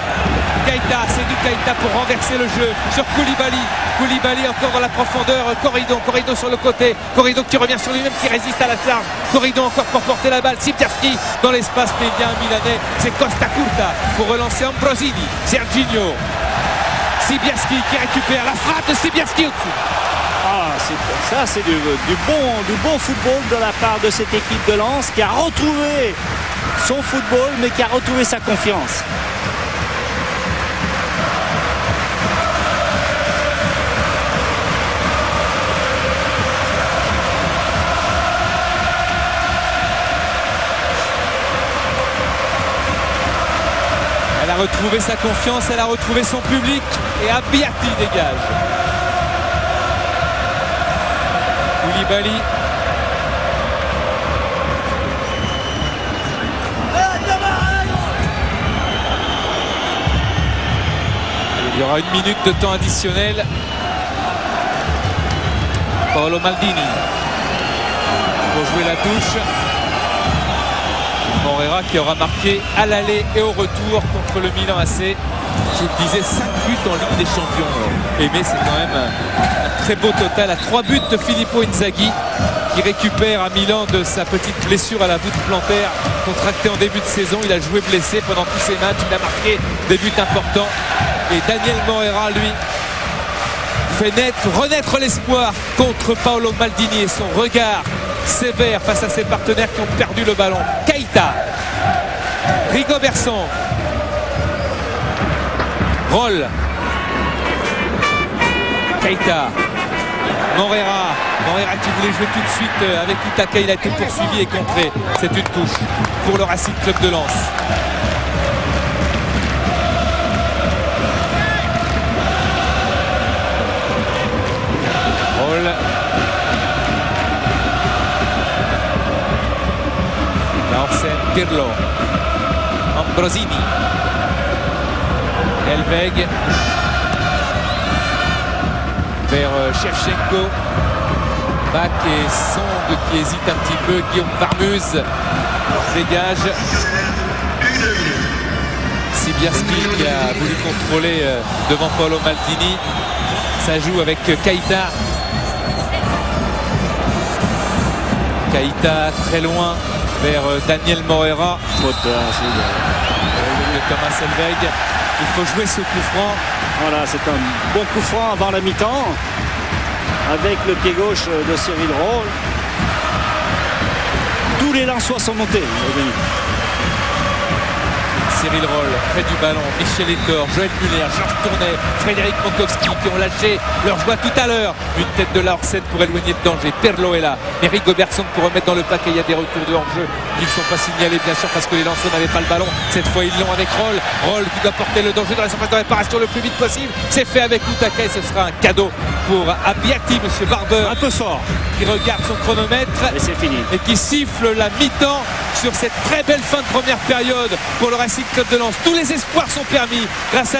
S3: Keita, c'est du Keita pour renverser le jeu sur Koulibaly encore dans la profondeur. Corridon sur le côté. Corridon qui revient sur lui-même, qui résiste à la charge. Corridon encore pour porter la balle. Sibierski dans l'espace, mais bien un Milanais. C'est Costa Curta pour relancer Ambrosini. Serginho. Sibierski qui récupère la frappe de Sibierski au-dessus.
S4: Ah, ça c'est du bon football de la part de cette équipe de Lens qui a retrouvé son football mais qui a retrouvé sa confiance.
S3: Elle a retrouvé sa confiance, elle a retrouvé son public et Abbiati dégage. Koulibaly. Il y aura 1 minute de temps additionnel. Paolo Maldini pour jouer la touche. Moreira qui aura marqué à l'aller et au retour contre le Milan AC. Je le disais, 5 buts en Ligue des Champions. Aimé, c'est quand même un très beau total à 3 buts de Filippo Inzaghi qui récupère à Milan de sa petite blessure à la voûte plantaire contractée en début de saison. Il a joué blessé pendant tous ses matchs. Il a marqué des buts importants. Et Daniel Moreira, lui, fait renaître l'espoir contre Paolo Maldini et son regard sévère face à ses partenaires qui ont perdu le ballon. Keita, Rigobertson, Roll, Keita, Moreira qui voulait jouer tout de suite avec Utaka, il a été poursuivi et contré. C'est une touche pour le Racing Club de Lens. Roll. Larsen, Pirlo, Ambrosini, Helveg vers Shevchenko, Bak et Song qui hésite un petit peu. Guillaume Varmuz dégage. Sibierski qui a voulu contrôler devant Paolo Maldini. Ça joue avec Keita. Keita très loin vers Daniel Moreira. Thomas Helveg. Il faut jouer ce coup franc.
S4: Voilà, c'est un bon coup franc avant la mi-temps avec le pied gauche de Cyril Roll. Tous les Lensois sont montés.
S3: Cyril Roll, près du ballon, Michel Etor, Joël Muller, Georges Tournet, Frédéric Monkowski qui ont lâché leur joie tout à l'heure. Une tête de Larsen pour éloigner le danger. Perlo est là. Eric Goberson pour remettre dans le paquet. Il y a des retours de hors-jeu qui ne sont pas signalés, bien sûr, parce que les lanceurs n'avaient pas le ballon. Cette fois, ils l'ont avec Roll. Roll qui doit porter le danger dans la surface de réparation le plus vite possible. C'est fait avec Utaka et ce sera un cadeau pour Abiati, monsieur Barber.
S4: Un peu fort.
S3: Qui regarde son chronomètre.
S4: Et c'est fini.
S3: Et qui siffle la mi-temps sur cette très belle fin de première période pour le Racing Club de Lens. Tous les espoirs sont permis grâce à